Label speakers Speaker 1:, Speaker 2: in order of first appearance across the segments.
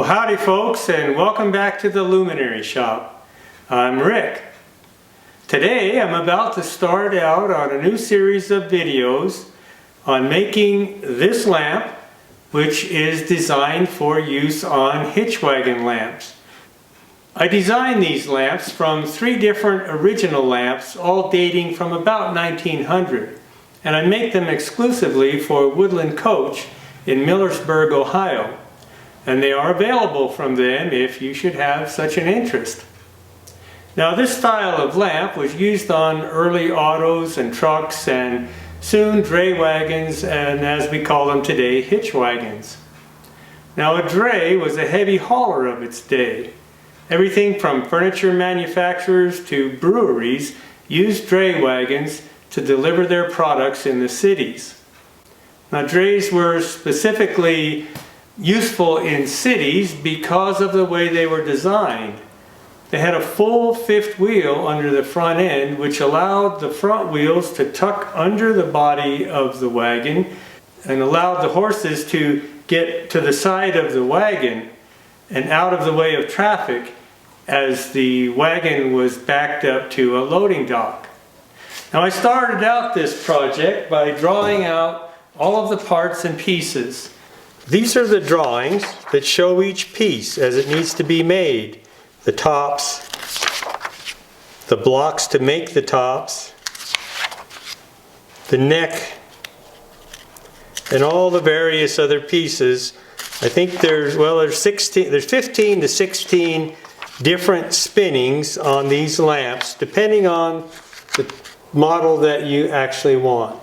Speaker 1: Well, howdy folks, and welcome back to the Luminary Shop. I'm Rick. Today I'm about to start out on a new series of videos on making this lamp, which is designed for use on Hitch Wagon lamps. I designed these lamps from 3 different original lamps, all dating from about 1900, and I make them exclusively for Woodland Coach in Millersburg, Ohio. And they are available from them if you should have such an interest. Now, this style of lamp was used on early autos and trucks and soon dray wagons, and as we call them today, hitch wagons. Now, a dray was a heavy hauler of its day. Everything from furniture manufacturers to breweries used dray wagons to deliver their products in the cities. Now, drays were specifically useful in cities because of the way they were designed. They had a full 5th wheel under the front end, which allowed the front wheels to tuck under the body of the wagon and allowed the horses to get to the side of the wagon and out of the way of traffic as the wagon was backed up to a loading dock. Now, I started out this project by drawing out all of the parts and pieces. These are the drawings that show each piece as it needs to be made. The tops, the blocks to make the tops, the neck, and all the various other pieces. I think there's 15 to 16 different spinnings on these lamps, depending on the model that you actually want.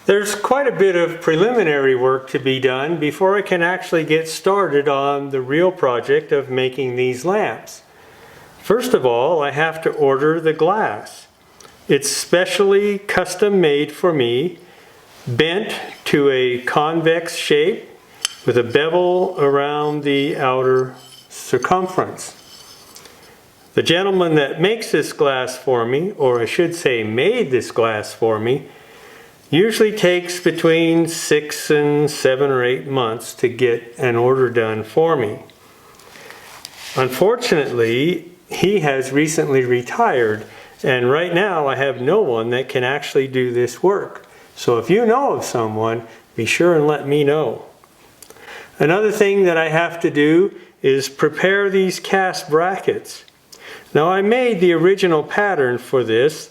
Speaker 1: There's quite a bit of preliminary work to be done before I can actually get started on the real project of making these lamps. First of all, I have to order the glass. It's specially custom made for me, bent to a convex shape with a bevel around the outer circumference. The gentleman that makes this glass for me, or I should say made this glass for me, usually takes between 6 and 7 or 8 months to get an order done for me. Unfortunately, he has recently retired, and right now I have no one that can actually do this work. So if you know of someone, be sure and let me know. Another thing that I have to do is prepare these cast brackets. Now, I made the original pattern for this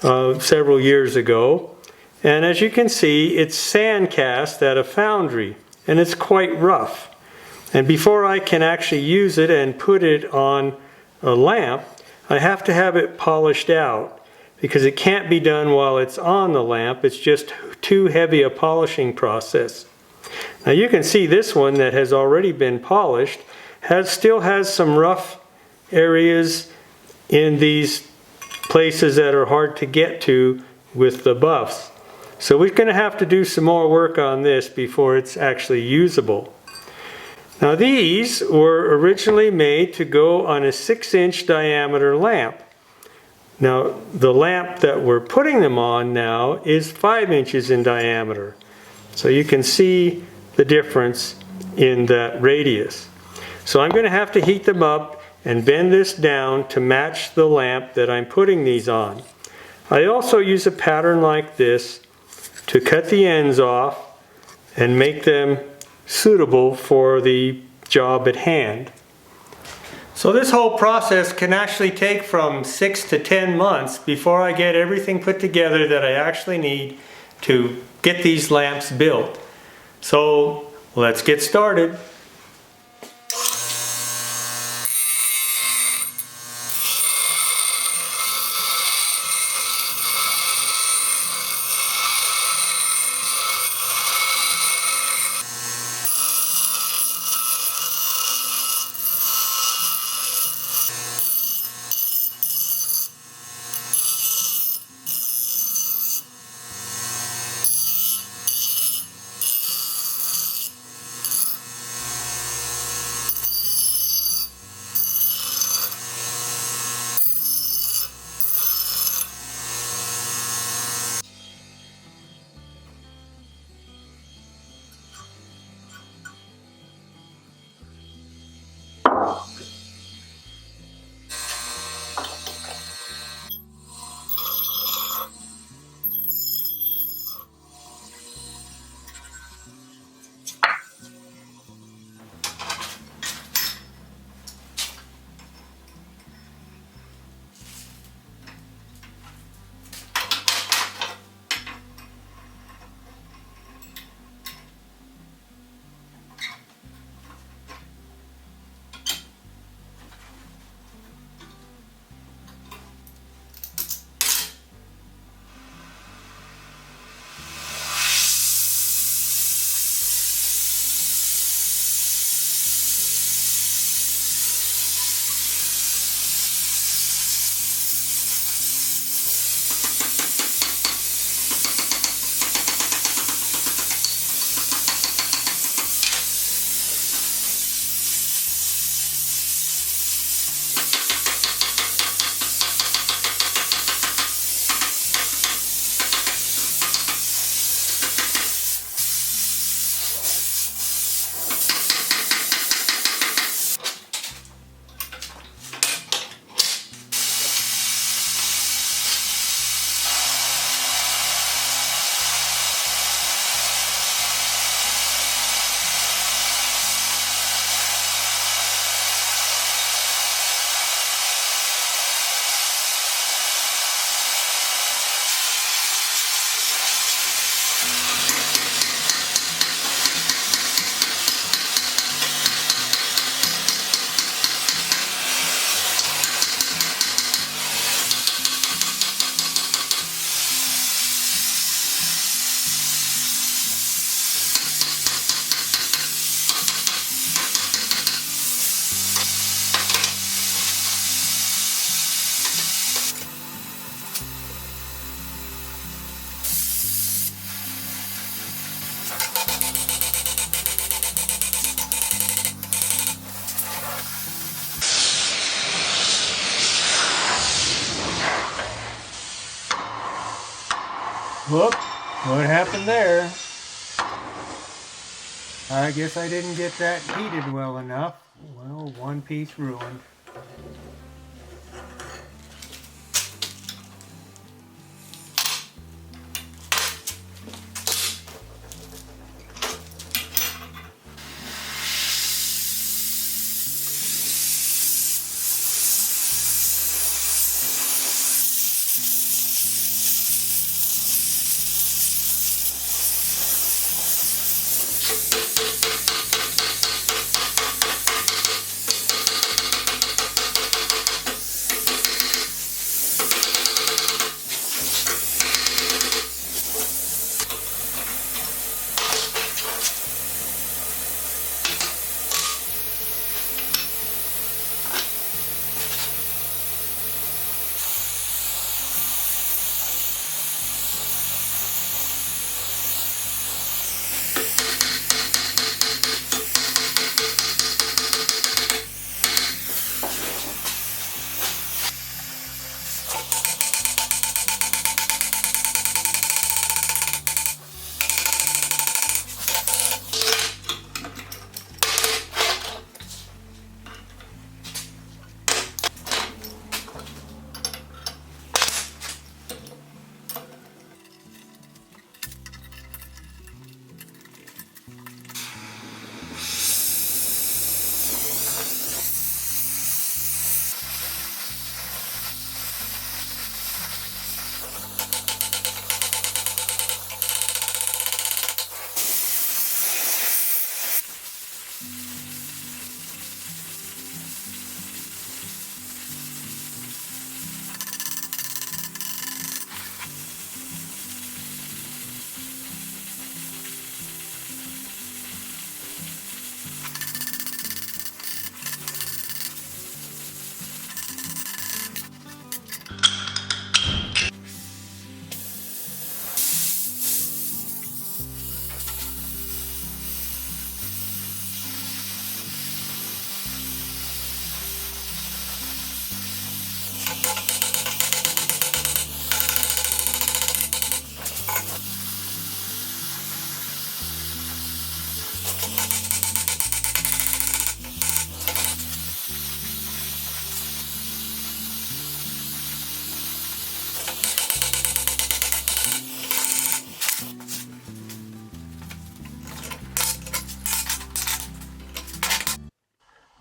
Speaker 1: several years ago. And as you can see, it's sand cast at a foundry, and it's quite rough. And before I can actually use it and put it on a lamp, I have to have it polished out, because it can't be done while it's on the lamp. It's just too heavy a polishing process. Now you can see this one that has already been polished still has some rough areas in these places that are hard to get to with the buffs. So we're going to have to do some more work on this before it's actually usable. Now, these were originally made to go on a 6-inch diameter lamp. Now, the lamp that we're putting them on now is 5 inches in diameter. So you can see the difference in that radius. So I'm going to have to heat them up and bend this down to match the lamp that I'm putting these on. I also use a pattern like this to cut the ends off and make them suitable for the job at hand. So this whole process can actually take from 6 to 10 months before I get everything put together that I actually need to get these lamps built. So let's get started. Whoop, what happened there? I guess I didn't get that heated well enough. Well, one piece ruined.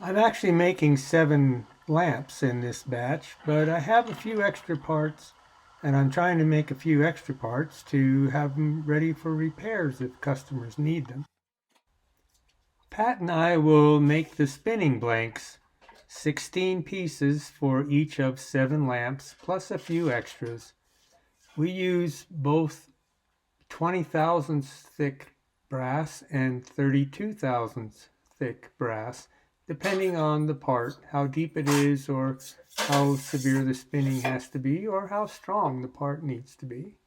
Speaker 1: I'm actually making 7 lamps in this batch, but I have a few extra parts, and I'm trying to make a few extra parts to have them ready for repairs if customers need them. Pat and I will make the spinning blanks, 16 pieces for each of 7 lamps, plus a few extras. We use both 20 thousandths thick brass and 32 thousandths thick brass, depending on the part, how deep it is, or how severe the spinning has to be, or how strong the part needs to be.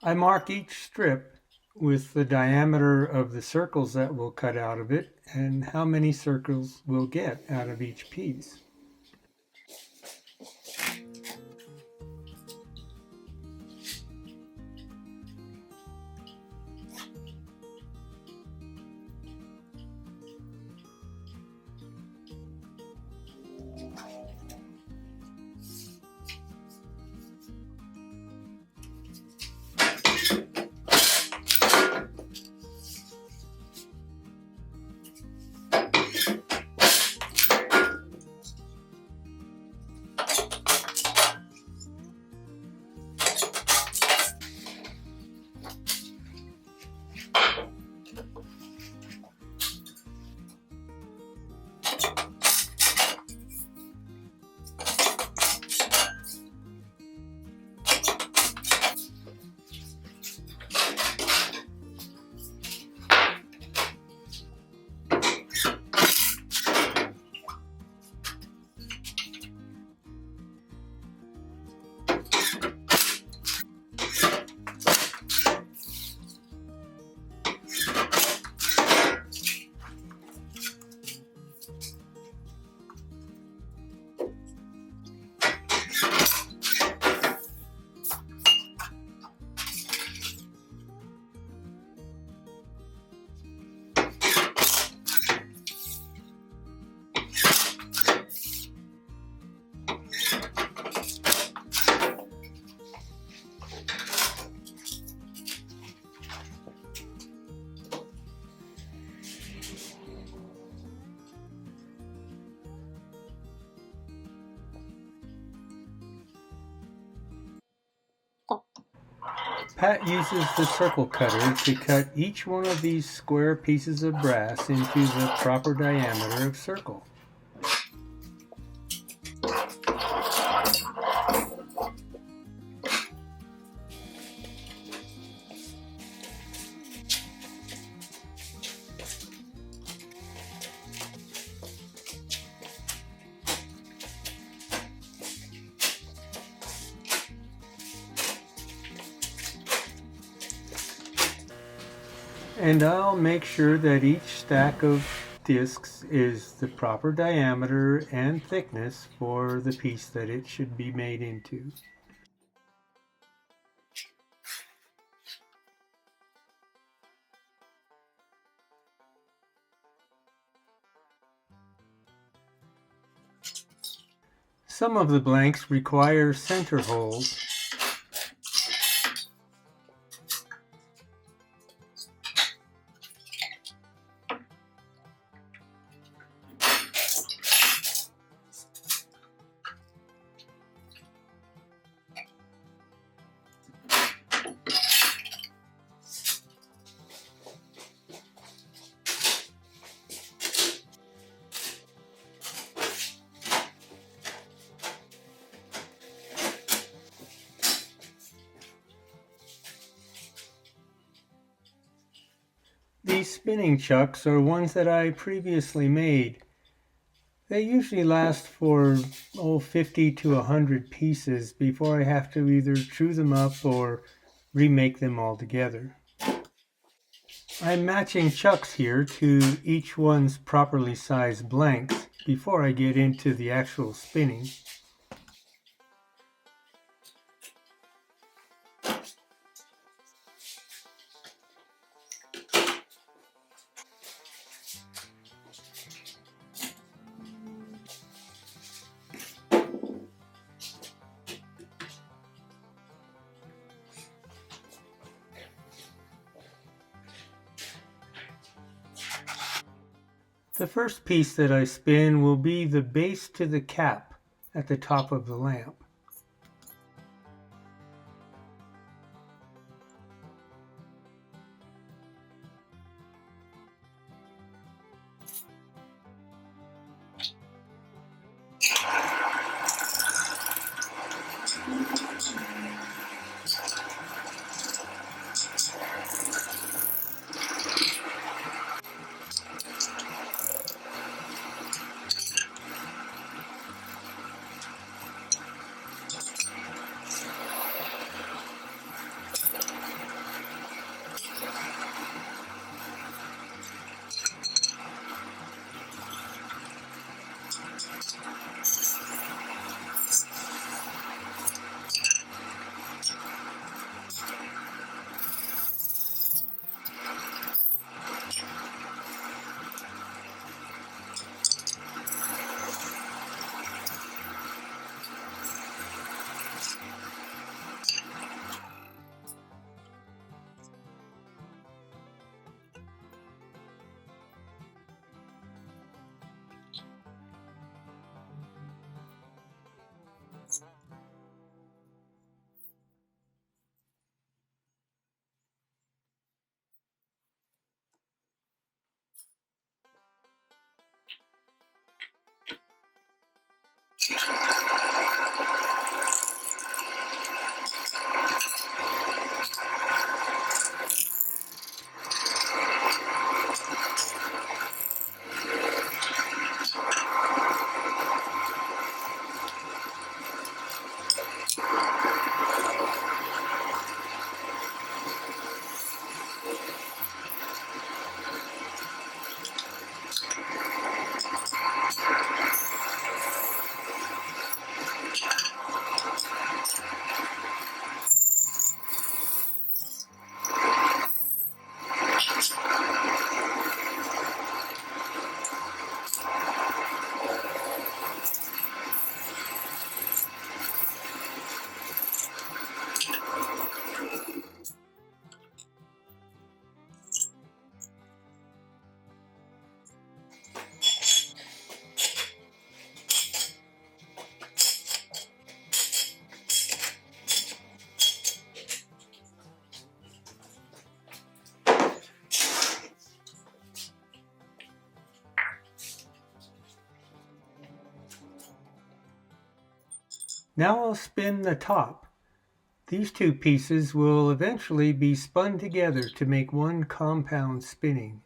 Speaker 1: I mark each strip with the diameter of the circles that we'll cut out of it and how many circles we'll get out of each piece. Pat uses the circle cutter to cut each one of these square pieces of brass into the proper diameter of circle. And I'll make sure that each stack of discs is the proper diameter and thickness for the piece that it should be made into. Some of the blanks require center holes. These spinning chucks are ones that I previously made. They usually last for 50 to 100 pieces before I have to either chew them up or remake them all together. I'm matching chucks here to each one's properly sized blanks before I get into the actual spinning. The first piece that I spin will be the base to the cap at the top of the lamp. Now I'll spin the top. These two pieces will eventually be spun together to make one compound spinning.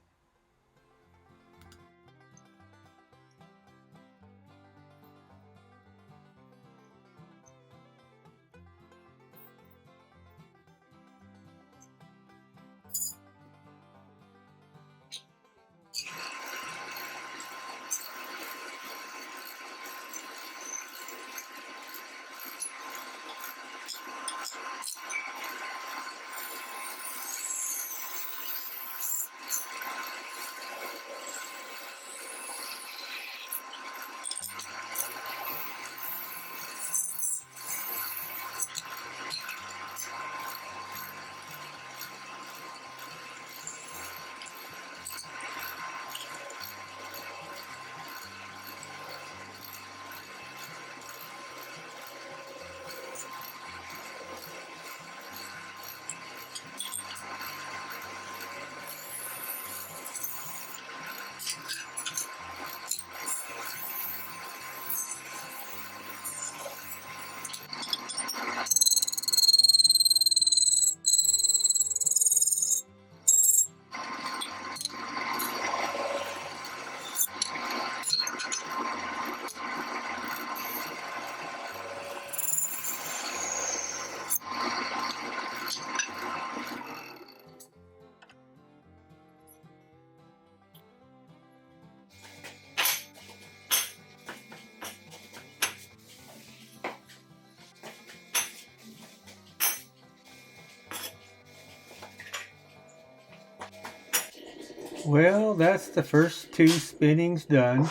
Speaker 1: Well, that's the first two spinnings done.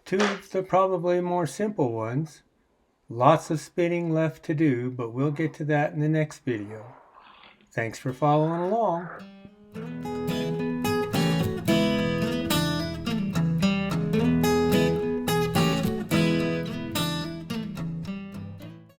Speaker 1: Two of the probably more simple ones. Lots of spinning left to do, but we'll get to that in the next video. Thanks for following along.